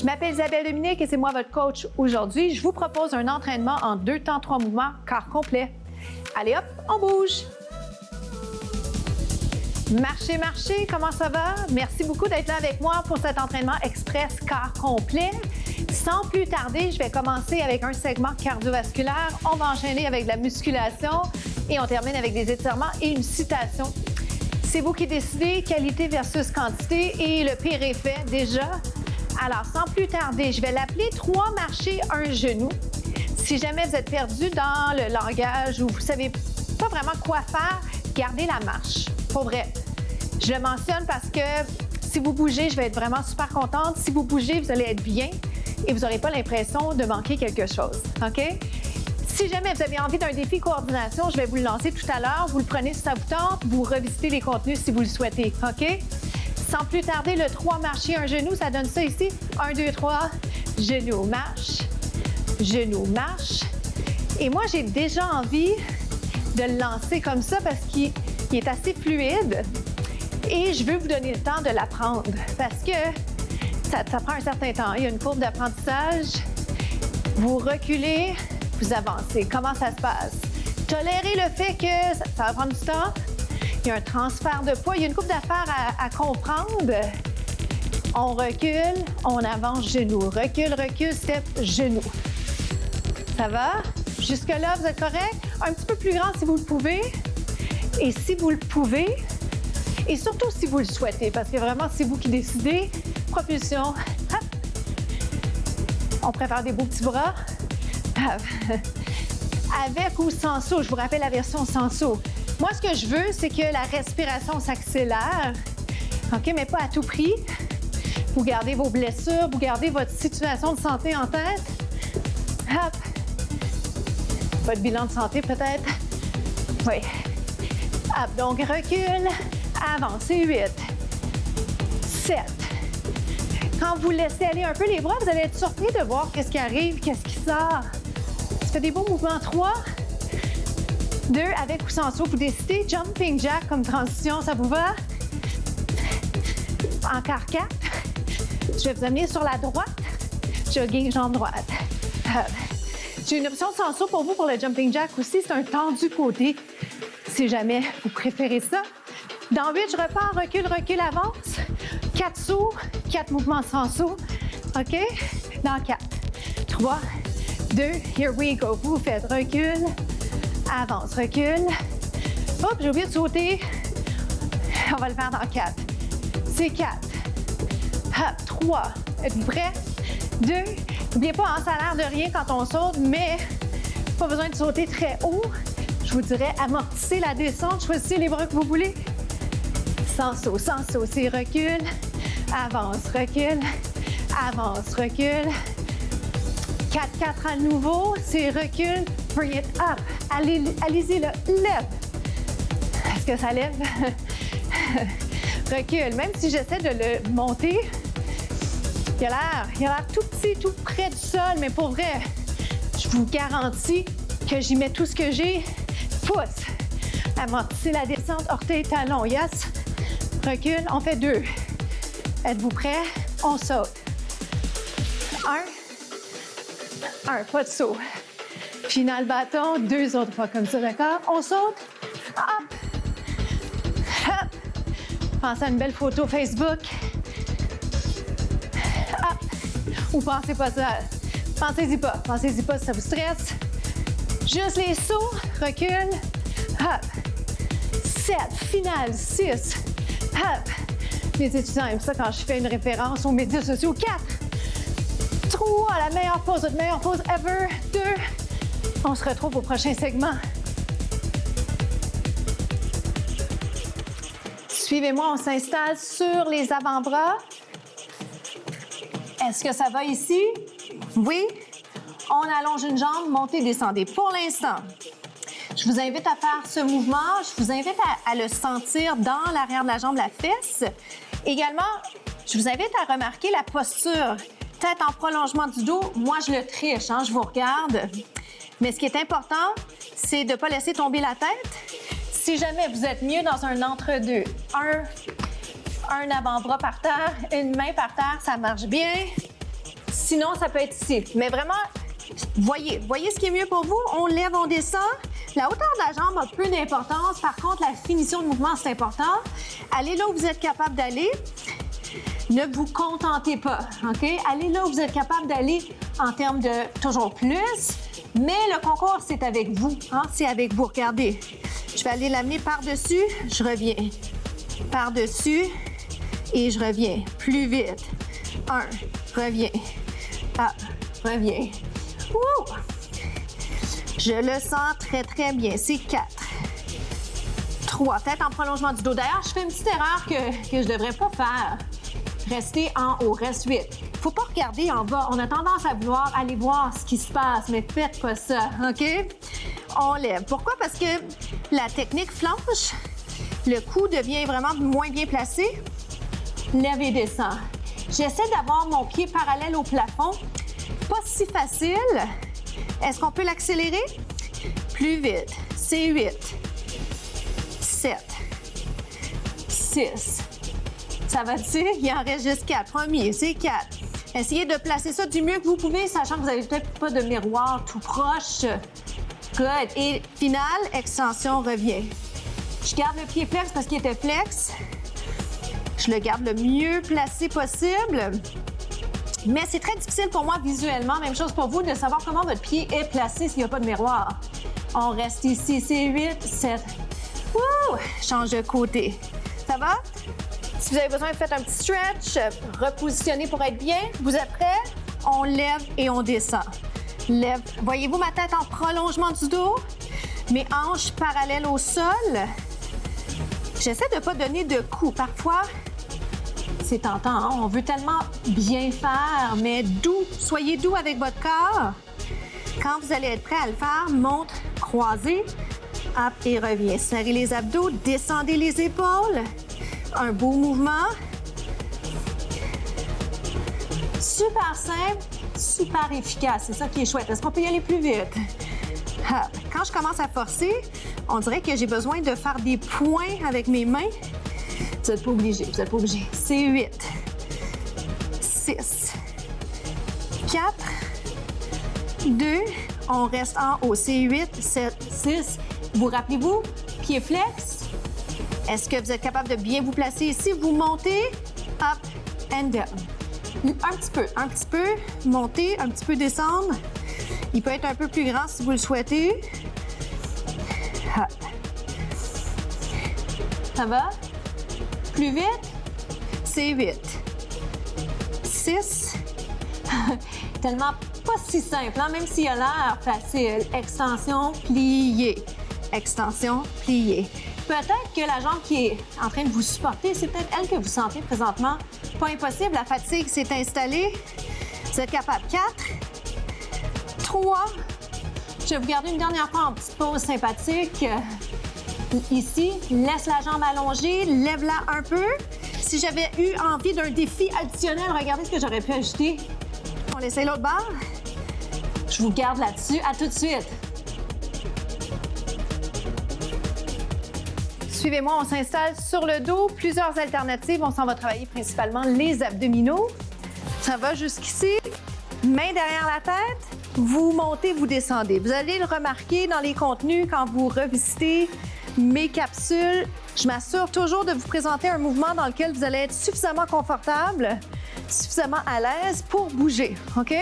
m'appelle Isabelle Dominique et c'est moi votre coach aujourd'hui. Je vous propose un entraînement en 2 temps, 3 mouvements, corps complet. Allez hop, on bouge! Marchez, marchez, comment ça va? Merci beaucoup d'être là avec moi pour cet entraînement express corps complet. Sans plus tarder, je vais commencer avec un segment cardiovasculaire. On va enchaîner avec de la musculation et on termine avec des étirements et une citation. C'est vous qui décidez qualité versus quantité et le pire est fait déjà. Alors, sans plus tarder, je vais l'appeler 3 marchés, 1 genou. Si jamais vous êtes perdu dans le langage ou vous ne savez pas vraiment quoi faire, gardez la marche. Pour vrai. Je le mentionne parce que si vous bougez, je vais être vraiment super contente. Si vous bougez, vous allez être bien et vous n'aurez pas l'impression de manquer quelque chose. OK? Si jamais vous avez envie d'un défi coordination, je vais vous le lancer tout à l'heure. Vous le prenez si ça vous tente, vous revisitez les contenus si vous le souhaitez. OK? Sans plus tarder, le 3 marcher, 1 genou, ça donne ça ici. 1, 2, 3, genou, marche, genou, marche. Et moi, j'ai déjà envie de le lancer comme ça parce qu'il est assez fluide et je veux vous donner le temps de l'apprendre parce que ça prend un certain temps. Il y a une courbe d'apprentissage. Vous reculez, vous avancez. Comment ça se passe? Tolérez le fait que ça va prendre du temps. Il y a un transfert de poids. Il y a une couple d'affaires à comprendre. On recule, on avance, genou. Recule, recule, step, genou. Ça va? Jusque-là, vous êtes correct? Un petit peu plus grand si vous le pouvez. Et si vous le pouvez, et surtout si vous le souhaitez, parce que vraiment, c'est vous qui décidez. Propulsion. Hop. On préfère des beaux petits bras. Avec ou sans saut. Je vous rappelle la version sans saut. Moi, ce que je veux, c'est que la respiration s'accélère. OK, mais pas à tout prix. Vous gardez vos blessures, vous gardez votre situation de santé en tête. Hop. Votre bilan de santé, peut-être. Oui. Hop, donc recule, avancez, 8, 7. Quand vous laissez aller un peu les bras, vous allez être surpris de voir qu'est-ce qui arrive, qu'est-ce qui sort. Ça fait des beaux mouvements. 3, 2, avec ou sans saut, vous décidez. Jumping jack comme transition, ça vous va? Encore 4. Je vais vous amener sur la droite. Jogging, jambe droite. J'ai une option sans saut pour vous pour le jumping jack aussi. C'est un tendu côté, si jamais vous préférez ça. Dans 8, je repars, recule, recule, avance. 4 sauts, 4 mouvements sans saut. OK? Dans 4, 3, 2, here we go. Vous faites recule, avance, recule. Hop, j'ai oublié de sauter. On va le faire dans 4. C'est 4. Hop, 3. Êtes-vous prêts? 2. N'oubliez pas, hein, ça a l'air de rien quand on saute, mais pas besoin de sauter très haut. Je vous dirais, amortissez la descente, choisissez les bras que vous voulez. Sans saut, c'est recule, avance, recule, avance, recule. 4, 4 à nouveau, c'est recule, bring it up. Allez-y, là, lève. Est-ce que ça lève? Recule, même si j'essaie de le monter, il a l'air tout petit, tout près du sol, mais pour vrai, je vous garantis que j'y mets tout ce que j'ai. Pouce, amortissez la descente, orteil, talon, yes. Recule, on fait 2. Êtes-vous prêts? On saute. 1, pas de saut. Final bâton, 2 autres fois comme ça, d'accord? On saute. Hop. Hop. Pensez à une belle photo Facebook. Hop. Ou pensez pas ça. Pensez-y pas si ça vous stresse. Juste les sauts, recule. Hop. 7, final, 6. Hop. Les étudiants aiment ça quand je fais une référence aux médias sociaux. 4, 3, la meilleure pause ever. 2. On se retrouve au prochain segment. Suivez-moi, on s'installe sur les avant-bras. Est-ce que ça va ici? Oui. On allonge une jambe, montez, descendez. Pour l'instant, je vous invite à faire ce mouvement. Je vous invite à le sentir dans l'arrière de la jambe, la fesse. Également, je vous invite à remarquer la posture. Tête en prolongement du dos. Moi, je le triche, hein, je vous regarde. Mais ce qui est important, c'est de ne pas laisser tomber la tête. Si jamais vous êtes mieux dans un entre-deux, un avant-bras par terre, une main par terre, ça marche bien. Sinon, ça peut être ici. Mais vraiment, voyez ce qui est mieux pour vous. On lève, on descend. La hauteur de la jambe a peu d'importance. Par contre, la finition de mouvement, c'est important. Allez là où vous êtes capable d'aller. Ne vous contentez pas, OK? Allez là où vous êtes capable d'aller en termes de toujours plus. Mais le concours, c'est avec vous, hein? C'est avec vous. Regardez. Je vais aller l'amener par-dessus. Je reviens. Par-dessus. Et je reviens. Plus vite. 1. Reviens. Ah, reviens. Wouh! Je le sens très, très bien. C'est 4. 3. Peut-être en prolongement du dos. D'ailleurs, je fais une petite erreur que je ne devrais pas faire. Restez en haut. Reste 8. Il ne faut pas regarder en bas. On a tendance à vouloir aller voir ce qui se passe, mais faites pas ça, OK? On lève. Pourquoi? Parce que la technique flanche, le cou devient vraiment moins bien placé. Lève et descend. J'essaie d'avoir mon pied parallèle au plafond. Pas si facile. Est-ce qu'on peut l'accélérer? Plus vite. C'est 8. 7. 6. Ça va-tu? Il en reste juste 4. Premier, c'est 4. Essayez de placer ça du mieux que vous pouvez, sachant que vous n'avez peut-être pas de miroir tout proche. Good. Et finale, extension, revient. Je garde le pied flex parce qu'il était flex. Je le garde le mieux placé possible. Mais c'est très difficile pour moi visuellement, même chose pour vous, de savoir comment votre pied est placé s'il n'y a pas de miroir. On reste ici, c'est 8, 7. Wouh! Change de côté. Ça va? Si vous avez besoin, faites un petit stretch, repositionnez pour être bien. Vous êtes prêts? On lève et on descend. Lève. Voyez-vous ma tête en prolongement du dos? Mes hanches parallèles au sol. J'essaie de ne pas donner de coups. Parfois, c'est tentant, hein? On veut tellement bien faire, mais doux. Soyez doux avec votre corps. Quand vous allez être prêt à le faire, monte, croisez, hop et reviens. Serrez les abdos, descendez les épaules. Un beau mouvement. Super simple, super efficace. C'est ça qui est chouette. Est-ce qu'on peut y aller plus vite? Hop. Quand je commence à forcer, on dirait que j'ai besoin de faire des points avec mes mains. Vous n'êtes pas obligé, vous n'êtes pas obligé. C'est 8, 6, 4, 2, on reste en haut. C'est 8, 7, 6. Vous rappelez-vous, pied flex. Est-ce que vous êtes capable de bien vous placer ici? Vous montez, up and down. Un petit peu, monter, un petit peu descendre. Il peut être un peu plus grand si vous le souhaitez. Hop. Ça va? Plus vite? C'est 8. 6. Tellement pas si simple, hein? Même s'il a l'air facile. Extension, plié. Extension, plié. Peut-être que la jambe qui est en train de vous supporter, c'est peut-être elle que vous sentez présentement. Pas impossible, la fatigue s'est installée. Vous êtes capable. 4, 3. Je vais vous garder une dernière fois en petite pause sympathique. Ici, laisse la jambe allongée, lève-la un peu. Si j'avais eu envie d'un défi additionnel, regardez ce que j'aurais pu ajouter. On essaie l'autre barre. Je vous garde là-dessus. À tout de suite. Suivez-moi, on s'installe sur le dos. Plusieurs alternatives. On s'en va travailler principalement les abdominaux. Ça va jusqu'ici. Main derrière la tête. Vous montez, vous descendez. Vous allez le remarquer dans les contenus quand vous revisitez mes capsules. Je m'assure toujours de vous présenter un mouvement dans lequel vous allez être suffisamment confortable, suffisamment à l'aise pour bouger, OK?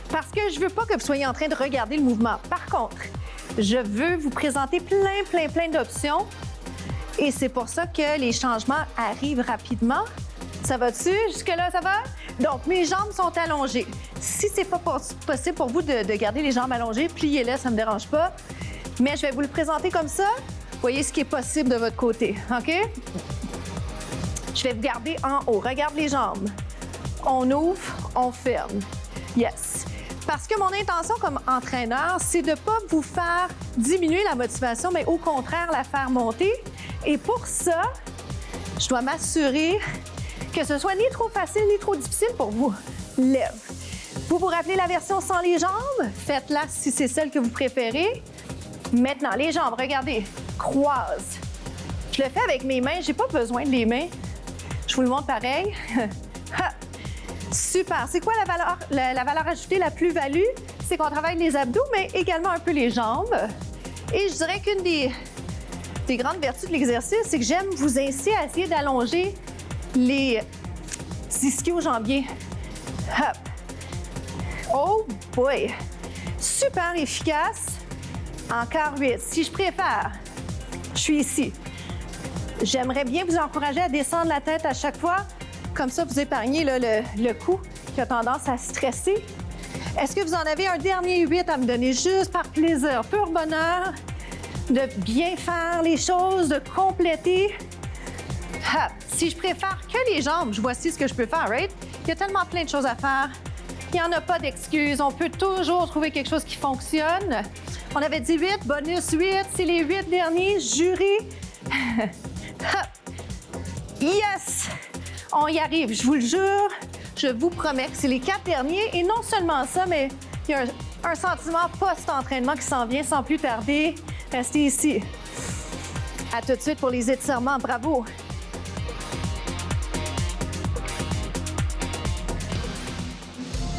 Parce que je veux pas que vous soyez en train de regarder le mouvement. Par contre, je veux vous présenter plein d'options et c'est pour ça que les changements arrivent rapidement. Ça va-tu? Jusque-là, ça va? Donc, mes jambes sont allongées. Si c'est pas possible pour vous de garder les jambes allongées, pliez-les, ça me dérange pas. Mais je vais vous le présenter comme ça. Voyez ce qui est possible de votre côté, OK? Je vais vous garder en haut. Regarde les jambes. On ouvre, on ferme. Yes. Parce que mon intention comme entraîneur, c'est de ne pas vous faire diminuer la motivation, mais au contraire, la faire monter. Et pour ça, je dois m'assurer que ce soit ni trop facile ni trop difficile pour vous. Lève. Vous vous rappelez la version sans les jambes? Faites-la si c'est celle que vous préférez. Maintenant, les jambes, regardez, croise. Je le fais avec mes mains, j'ai pas besoin de les mains. Je vous le montre pareil. Super. C'est quoi la valeur ajoutée, la plus-value? C'est qu'on travaille les abdos, mais également un peu les jambes. Et je dirais qu'une des grandes vertus de l'exercice, c'est que j'aime vous inciter à essayer d'allonger les ischio-jambiers. Hop. Oh boy! Super efficace. Encore 8. Si je préfère, je suis ici. J'aimerais bien vous encourager à descendre la tête à chaque fois. Comme ça, vous épargnez là, le cou qui a tendance à stresser. Est-ce que vous en avez un dernier 8 à me donner juste par plaisir, pur bonheur, de bien faire les choses, de compléter? Hop. Si je préfère que les jambes, voici ce que je peux faire, right? Il y a tellement plein de choses à faire. Il n'y en a pas d'excuses. On peut toujours trouver quelque chose qui fonctionne. On avait dit 8, bonus 8. C'est les 8 derniers. Jurés. Yes! On y arrive, je vous le jure. Je vous promets que c'est les 4 derniers. Et non seulement ça, mais il y a un sentiment post-entraînement qui s'en vient sans plus tarder. Restez ici. À tout de suite pour les étirements. Bravo!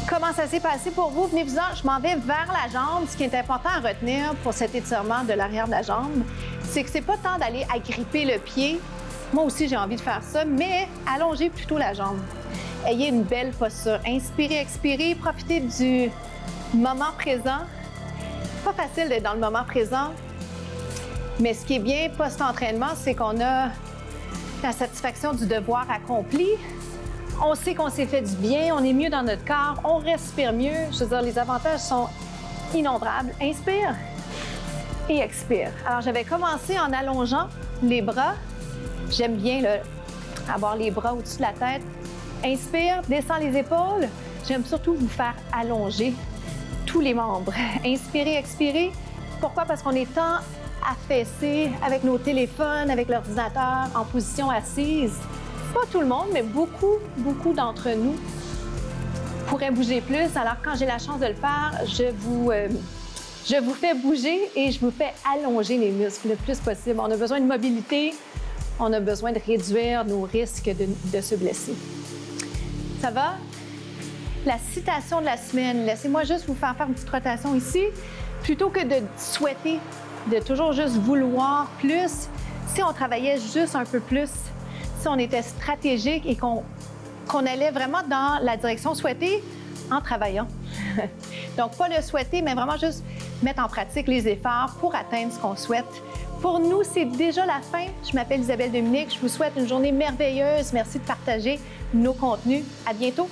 Comment ça s'est passé pour vous? Venez-vous-en, je m'en vais vers la jambe. Ce qui est important à retenir pour cet étirement de l'arrière de la jambe, c'est que c'est pas tant d'aller agripper le pied. Moi aussi, j'ai envie de faire ça, mais allongez plutôt la jambe. Ayez une belle posture. Inspirez, expirez, profitez du moment présent. Pas facile d'être dans le moment présent, mais ce qui est bien post-entraînement, c'est qu'on a la satisfaction du devoir accompli. On sait qu'on s'est fait du bien, on est mieux dans notre corps, on respire mieux. Je veux dire, les avantages sont innombrables. Inspire et expire. Alors, j'avais commencé en allongeant les bras. J'aime bien avoir les bras au-dessus de la tête. Inspire, descends les épaules. J'aime surtout vous faire allonger tous les membres. Inspirez, expirez. Pourquoi? Parce qu'on est tant affaissé avec nos téléphones, avec l'ordinateur, en position assise. Pas tout le monde, mais beaucoup d'entre nous pourraient bouger plus. Alors, quand j'ai la chance de le faire, je vous fais bouger et je vous fais allonger les muscles le plus possible. On a besoin de mobilité, on a besoin de réduire nos risques de se blesser. Ça va? La citation de la semaine, laissez-moi juste vous faire une petite rotation ici. Plutôt que de souhaiter, de toujours juste vouloir plus, si on travaillait juste un peu plus, si on était stratégique et qu'on allait vraiment dans la direction souhaitée en travaillant. Donc, pas le souhaiter, mais vraiment juste mettre en pratique les efforts pour atteindre ce qu'on souhaite. Pour nous, c'est déjà la fin. Je m'appelle Isabelle Dominique. Je vous souhaite une journée merveilleuse. Merci de partager nos contenus. À bientôt.